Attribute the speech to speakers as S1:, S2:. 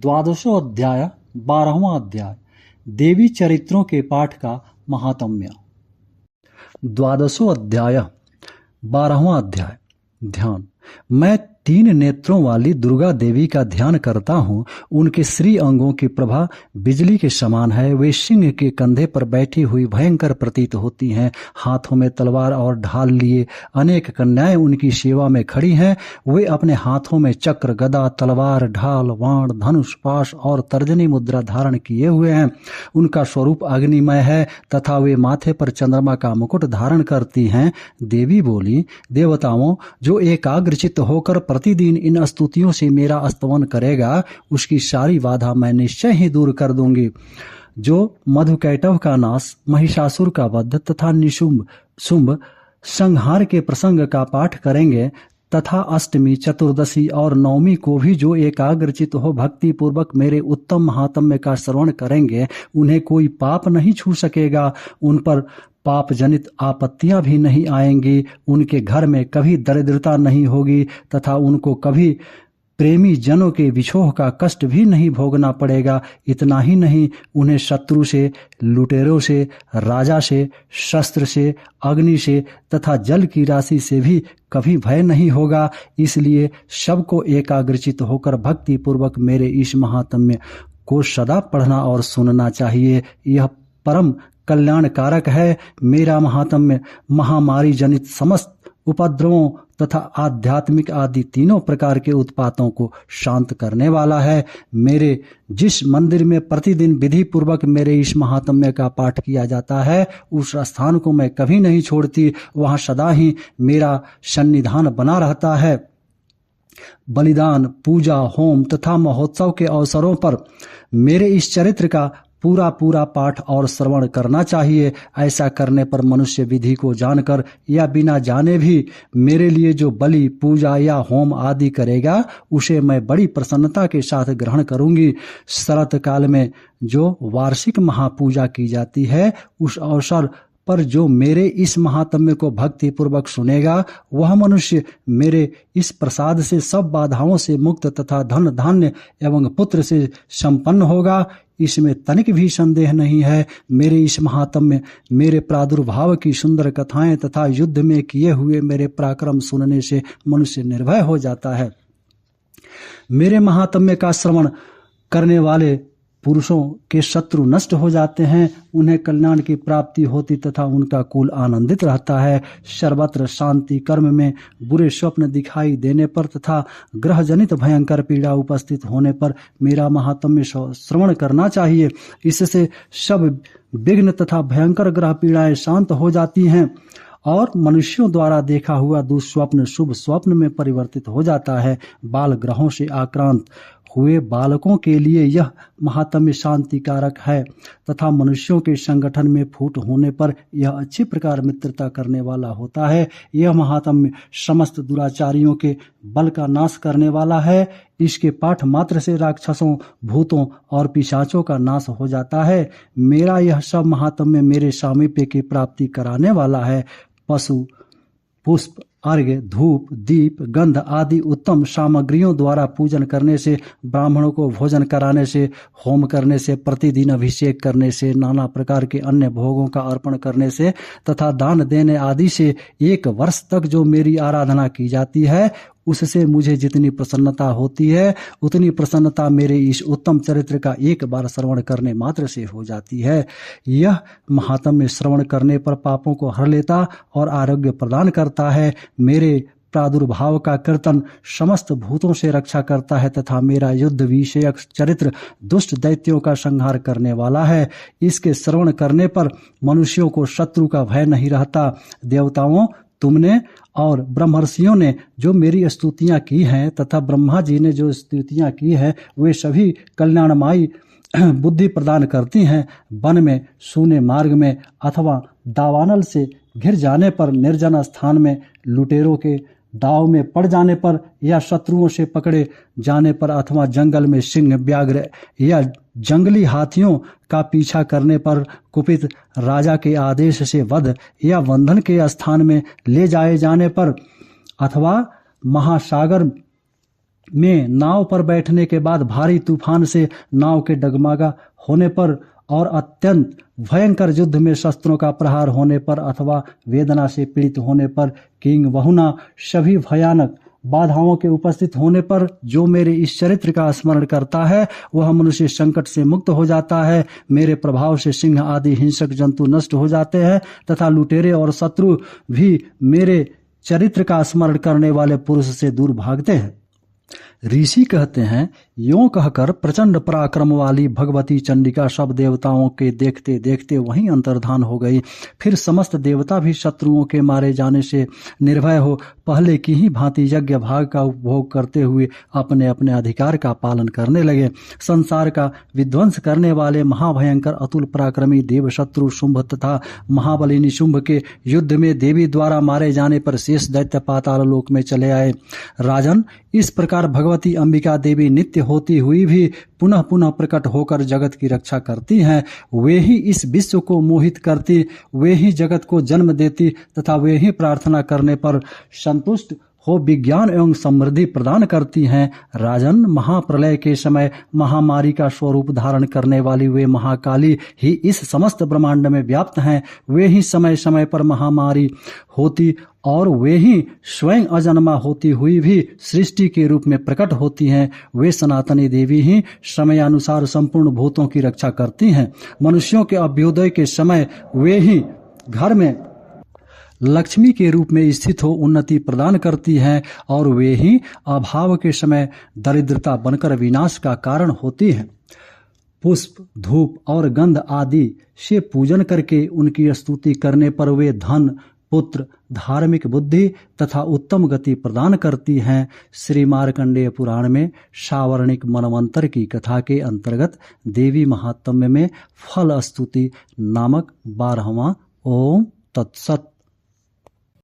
S1: द्वादशो अध्याय 12वां अध्याय देवी चरित्रों के पाठ का महात्म्य। द्वादशो अध्याय 12वां अध्याय ध्यान। मैं 3 नेत्रों वाली दुर्गा देवी का ध्यान करता हूँ। उनके श्री अंगों की प्रभा बिजली के समान है। वे सिंह के कंधे पर बैठी हुई भयंकर प्रतीत होती हैं। हाथों में तलवार और ढाल लिए अनेक कन्याएं उनकी सेवा में खड़ी हैं। वे अपने हाथों में चक्र, गदा, तलवार, ढाल, बाण, धनुष, पाश और तर्जनी मुद्रा धारण किए हुए हैं। उनका स्वरूप अग्निमय है तथा वे माथे पर चंद्रमा का मुकुट धारण करती हैं। देवी बोली, देवताओं, जो एकाग्रचित्त होकर प्रतिदिन इन स्तुतियों से मेरा स्तवन करेगा, उसकी सारी बाधा मैं निश्चय ही दूर कर दूंगी। जो मधुकैटभ का नाश, महिषासुर का वध तथा निशुंभ शुंभ संहार के प्रसंग का पाठ करेंगे तथा अष्टमी, चतुर्दशी और नवमी को भी जो एकाग्रचित्त हो भक्ति पूर्वक मेरे उत्तम महात्म्य का श्रवण करेंगे, उन्हें कोई पाप नहीं छू सकेगा। उन पर पाप जनित आपत्तियां भी नहीं आएंगी। उनके घर में कभी दरिद्रता नहीं होगी तथा उनको कभी प्रेमी जनों के विछोह का कष्ट भी नहीं भोगना पड़ेगा। इतना ही नहीं, उन्हें शत्रु से, लुटेरों से, राजा से, शस्त्र से, अग्नि से तथा जल की राशि से भी कभी भय नहीं होगा। इसलिए सबको एकाग्रचित्त होकर भक्ति पूर्वक मेरे इस महात्म्य को सदा पढ़ना और सुनना चाहिए। यह परम कल्याण कारक है। मेरा महात्म्य महामारी जनित समस्त उपद्रवों तथा आध्यात्मिक आदि तीनों प्रकार के उत्पातों को शांत करने वाला है। मेरे जिस मंदिर में प्रतिदिन विधि पूर्वक मेरे इस महात्म्य का पाठ किया जाता है, उस स्थान को मैं कभी नहीं छोड़ती। वहां सदा ही मेरा सन्निधान बना रहता है। बलिदान, पूजा, होम तथा महोत्सव के अवसरों पर मेरे इस चरित्र का पूरा पाठ और श्रवण करना चाहिए। ऐसा करने पर मनुष्य विधि को जानकर या बिना जाने भी मेरे लिए जो बलि, पूजा या होम आदि करेगा, उसे मैं बड़ी प्रसन्नता के साथ ग्रहण करूंगी। शरत काल में जो वार्षिक महापूजा की जाती है, उस अवसर पर जो मेरे इस महात्म्य को भक्ति पूर्वक सुनेगा, वह मनुष्य मेरे इस प्रसाद से सब बाधाओं से मुक्त तथा धन धान्य एवं पुत्र से संपन्न होगा। इसमें तनिक भी संदेह नहीं है। मेरे इस महात्म्य, मेरे प्रादुर्भाव की सुंदर कथाएं तथा युद्ध में किए हुए मेरे पराक्रम सुनने से मनुष्य निर्भय हो जाता है। मेरे महात्म्य का श्रवण करने वाले पुरुषों के शत्रु नष्ट हो जाते हैं, उन्हें कल्याण की प्राप्ति होती तथा उनका कुल आनंदित रहता है। सर्वत्र शांति, कर्म में बुरे स्वप्न दिखाई देने पर तथा ग्रह जनित भयंकर पीड़ा उपस्थित होने पर मेरा महात्म्य श्रवण करना चाहिए। इससे सब विघ्न तथा भयंकर ग्रह पीड़ाएं शांत हो जाती हैं और मनुष्यों द्वारा देखा हुआ दुस्वप्न शुभ स्वप्न में परिवर्तित हो जाता है। बाल ग्रहों से आक्रांत हुए बालकों के लिए यह महात्म्य शांति कारक है तथा मनुष्यों के संगठन में फूट होने पर यह अच्छी प्रकार मित्रता करने वाला होता है। यह महात्म्य समस्त दुराचारियों के बल का नाश करने वाला है। इसके पाठ मात्र से राक्षसों, भूतों और पिशाचों का नाश हो जाता है। मेरा यह सब महात्म्य मेरे सामीप्य की प्राप्ति कराने वाला है। पशु, पुष्प, अर्घ्य, धूप, दीप, गंध आदि उत्तम सामग्रियों द्वारा पूजन करने से, ब्राह्मणों को भोजन कराने से, होम करने से, प्रतिदिन अभिषेक करने से, नाना प्रकार के अन्य भोगों का अर्पण करने से तथा दान देने आदि से 1 वर्ष तक जो मेरी आराधना की जाती है, उससे मुझे जितनी प्रसन्नता होती है, उतनी प्रसन्नता मेरे इस उत्तम चरित्र का एक बार श्रवण करने मात्र से हो जाती है। यह महात्म्य श्रवण करने पर पापों को हर लेता और आरोग्य प्रदान करता है। मेरे प्रादुर्भाव का कीर्तन समस्त भूतों से रक्षा करता है तथा मेरा युद्ध विषयक चरित्र दुष्ट दैत्यों का संहार करने वाला है। इसके श्रवण करने पर मनुष्यों को शत्रु का भय नहीं रहता। देवताओं, तुमने और ब्रह्मर्षियों ने जो मेरी स्तुतियां की हैं तथा ब्रह्मा जी ने जो स्तुतियां की हैं, वे सभी कल्याणमयी बुद्धि प्रदान करती हैं। वन में, सूने मार्ग में अथवा दावानल से घिर जाने पर, निर्जन स्थान में, लुटेरों के दाव में पड़ जाने पर या शत्रुओं से पकड़े जाने पर अथवा जंगल में सिंह, व्याघ्र या जंगली हाथियों का पीछा करने पर, कुपित राजा के आदेश से वध या बंधन के स्थान में ले जाए जाने पर अथवा महासागर में नाव पर बैठने के बाद भारी तूफान से नाव के डगमगा होने पर और अत्यंत भयंकर युद्ध में शस्त्रों का प्रहार होने पर अथवा वेदना से पीड़ित होने पर किंग बहुना सभी भयानक बाधाओं के उपस्थित होने पर जो मेरे इस चरित्र का स्मरण करता है वह मनुष्य संकट से मुक्त हो जाता है। मेरे प्रभाव से सिंह आदि हिंसक जंतु नष्ट हो जाते हैं तथा लुटेरे और शत्रु भी मेरे चरित्र का स्मरण करने वाले पुरुष से दूर भागते हैं। ऋषि कहते हैं, यों कहकर प्रचंड पराक्रम वाली भगवती चंडिका सब देवताओं के देखते देखते वहीं अंतर्धान हो गई। फिर समस्त देवता भी शत्रुओं के मारे जाने से निर्भय हो पहले की ही भांति यज्ञ भाग का उपभोग करते हुए अपने अपने अधिकार का पालन करने लगे। संसार का विध्वंस करने वाले महाभयंकर अतुल पराक्रमी देव शत्रु शुंभ तथा महाबली निशुंभ के युद्ध में देवी द्वारा मारे जाने पर शेष दैत्य पाताल लोक में चले आए। राजन, इस प्रकार भगवती अंबिका देवी नित्य होती हुई भी पुनः पुनः प्रकट होकर जगत की रक्षा करती हैं। वे ही इस विश्व को मोहित करती, वे ही जगत को जन्म देती तथा वे ही प्रार्थना करने पर संतुष्ट हो विज्ञान एवं समृद्धि प्रदान करती हैं। राजन, महाप्रलय के समय महामारी का स्वरूप धारण करने वाली वे महाकाली ही इस समस्त ब्रह्मांड में व्याप्त हैं। वे ही समय समय पर महामारी होती और वे ही स्वयं अजन्मा होती हुई भी सृष्टि के रूप में प्रकट होती हैं। वे सनातनी देवी ही समयानुसार संपूर्ण भूतों की रक्षा करती हैं। मनुष्यों के अभ्युदय के समय वे ही घर में लक्ष्मी के रूप में स्थित हो उन्नति प्रदान करती हैं और वे ही अभाव के समय दरिद्रता बनकर विनाश का कारण होती हैं। पुष्प, धूप और गंध आदि से पूजन करके उनकी स्तुति करने पर वे धन, पुत्र, धार्मिक बुद्धि तथा उत्तम गति प्रदान करती हैं। श्री मार्कंडेय पुराण में सावर्णिक मनवंतर की कथा के अंतर्गत देवी महात्म्य में फल स्तुति नामक 12वां। ओम तत्सत।